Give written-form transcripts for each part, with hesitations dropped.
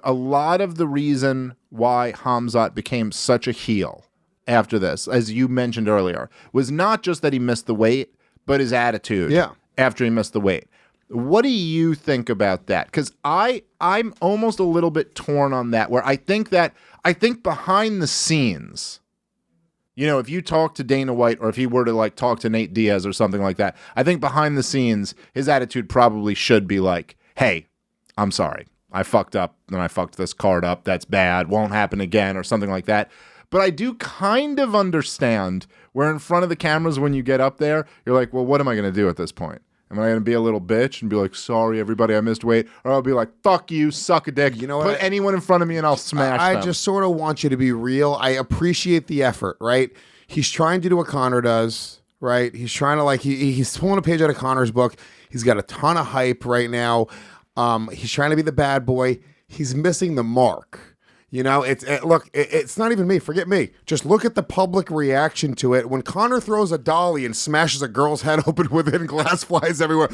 a lot of the reason why Khamzat became such a heel after this, as you mentioned earlier, was not just that he missed the weight, but his attitude after he missed the weight. What do you think about that? Because I'm almost a little bit torn on that, where I think behind the scenes, you know, if you talk to Dana White or if he were to like talk to Nate Diaz or something like that, I think behind the scenes, his attitude probably should be like, hey, I'm sorry. I fucked up and I fucked this card up. That's bad. Won't happen again or something like that. But I do kind of understand where in front of the cameras when you get up there, you're like, well, what am I going to do at this point? Am I going to be a little bitch and be like, sorry, everybody, I missed weight? Or I'll be like, fuck you, suck a dick. You know what? Put anyone in front of me and I'll smash them. I just sort of want you to be real. I appreciate the effort, right? He's trying to do what Conor does, right? He's trying to like, he's pulling a page out of Conor's book. He's got a ton of hype right now. He's trying to be the bad boy. He's missing the mark. You know, it's not even me. Forget me. Just look at the public reaction to it. When Conor throws a dolly and smashes a girl's head open with it and glass flies everywhere,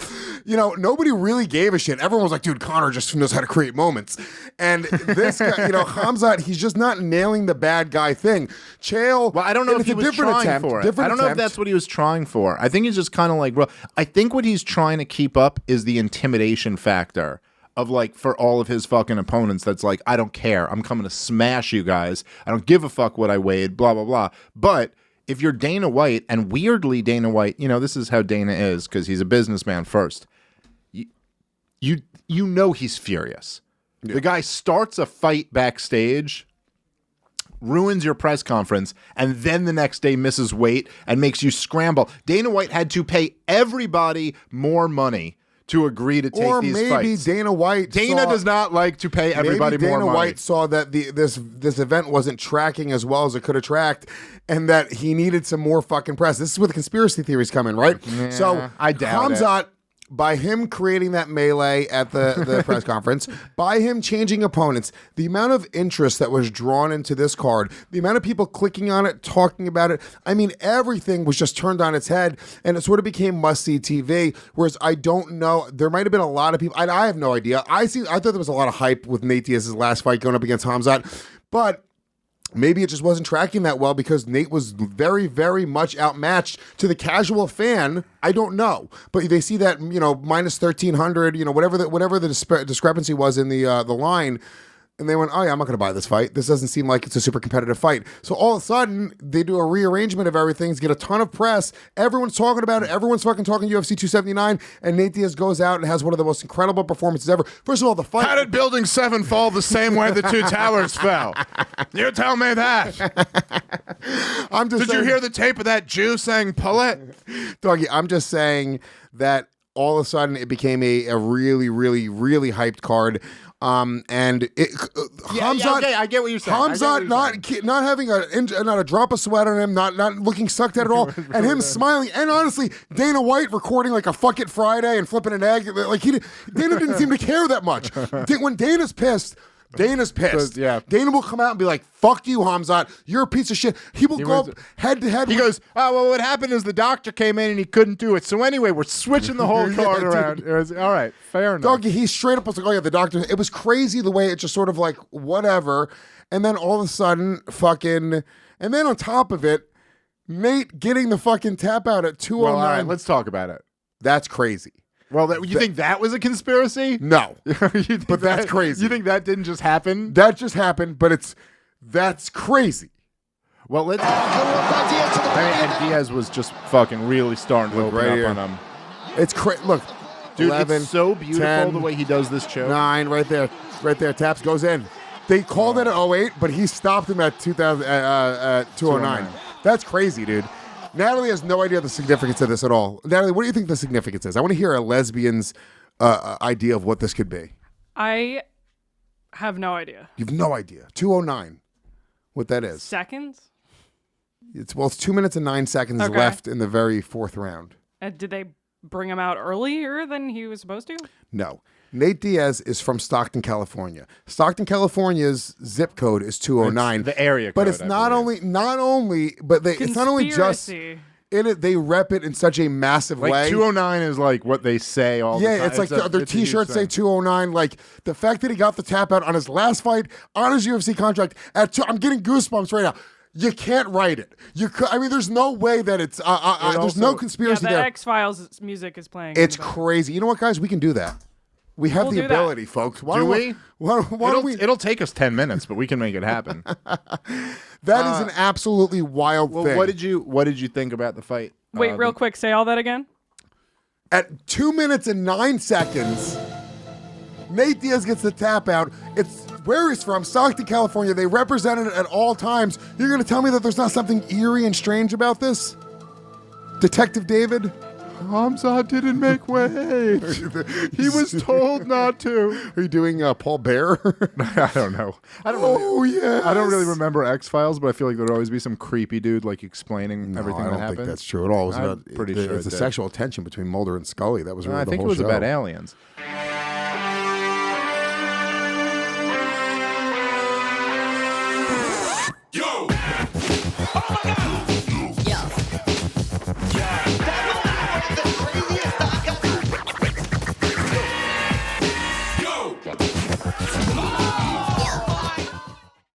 you know, nobody really gave a shit. Everyone was like, dude, Conor just knows how to create moments. And this guy, you know, Khamzat, he's just not nailing the bad guy thing. Chael, well, I don't know if he was trying for it. I don't know if that's what he was trying for. I think he's just kind of like, bro, I think what he's trying to keep up is the intimidation factor. Of like for all of his fucking opponents, that's like, I don't care. I'm coming to smash you guys. I don't give a fuck what I weighed, blah, blah, blah. But if you're Dana White, and weirdly Dana White, you know, this is how Dana is because he's a businessman first. You know he's furious. Yeah. The guy starts a fight backstage, ruins your press conference, and then the next day misses weight and makes you scramble. Dana White had to pay everybody more money to agree to take these fights. Or maybe Dana White does not like to pay everybody more money. Dana White saw that this event wasn't tracking as well as it could have tracked, and that he needed some more fucking press. This is where the conspiracy theories come in, right? Yeah, so I doubt Khamzat, by him creating that melee at the press conference, by him changing opponents, the amount of interest that was drawn into this card, the amount of people clicking on it, talking about it, I mean, everything was just turned on its head, and it sort of became must-see TV, whereas I don't know, there might have been a lot of people, I have no idea. I thought there was a lot of hype with Nate Diaz's last fight going up against Khamzat, but maybe it just wasn't tracking that well because Nate was very, very much outmatched to the casual fan. I don't know, but they see that, you know, minus 1,300, you know, whatever the discrepancy was in the line, and they went, oh yeah, I'm not going to buy this fight. This doesn't seem like it's a super competitive fight. So all of a sudden, they do a rearrangement of everything, get a ton of press. Everyone's talking about it. Everyone's fucking talking UFC 279, and Nate Diaz goes out and has one of the most incredible performances ever. First of all, the fight. How did Building 7 fall the same way the two towers fell? You tell me that. Did you hear the tape of that Jew saying, pull it? Doggy, I'm just saying that all of a sudden it became a really, really, really hyped card. And Khamzat, okay, I get what you're saying. Khamzat not having not a drop of sweat on him, not looking sucked at all, and him smiling. And honestly, Dana White recording like a Fuck It Friday and flipping an egg, like Dana didn't seem to care that much. When Dana's pissed. Yeah. Dana will come out and be like, fuck you, Khamzat. You're a piece of shit. He will go up head to head. He goes, oh, well, what happened is the doctor came in and he couldn't do it. So anyway, we're switching the whole card around. It was, all right, fair enough. Doggy, he straight up was like, oh yeah, the doctor. It was crazy the way it just sort of like, whatever. And then all of a sudden, and then on top of it, Nate getting the fucking tap out at 209. Well, all right, let's talk about it. That's crazy. Well, you think that was a conspiracy? No, but that's crazy. You think that didn't just happen? That just happened, but that's crazy. Well, and Diaz was just fucking really starting to open up on him. It's Look, dude, 11, it's so beautiful 10, the way he does this choke. 9, right there. Taps goes in. They called it at 08, but he stopped him at 209. That's crazy, dude. Natalie has no idea the significance of this at all. Natalie, what do you think the significance is? I want to hear a lesbian's idea of what this could be. I have no idea. You have no idea. 209, what that is. Seconds? It's 2 minutes and 9 seconds left in the very fourth round. Did they bring him out earlier than he was supposed to? No. Nate Diaz is from Stockton, California. Stockton, California's zip code is 209. It's the area code. But it's it's not only they rep it in such a massive Like way. 209 is like what they say all the time. Yeah, it's like their T-shirts say 209. Like the fact that he got the tap out on his last fight on his UFC contract I'm getting goosebumps right now. You can't write it. I mean, there's no way that it's. There's no conspiracy there. The X-Files music is playing. It's crazy. You know what, guys? We can do that. We have the ability, folks. Do we? Why don't we? It'll take us 10 minutes, but we can make it happen. That is an absolutely wild thing. What did you think about the fight? Wait, real quick, say all that again. At 2 minutes and 9 seconds, Nate Diaz gets the tap out. It's where he's from, Stockton, California. They represented it at all times. You're going to tell me that there's not something eerie and strange about this? Detective David? Khamzat didn't make weight. He was told not to. Are you doing Paul Bear? I don't know. I don't really remember X-Files, but I feel like there'd always be some creepy dude like explaining everything that happened. I don't think that's true at all. It was pretty sure it's the sexual tension between Mulder and Scully. That was really I the think whole it was show. about aliens.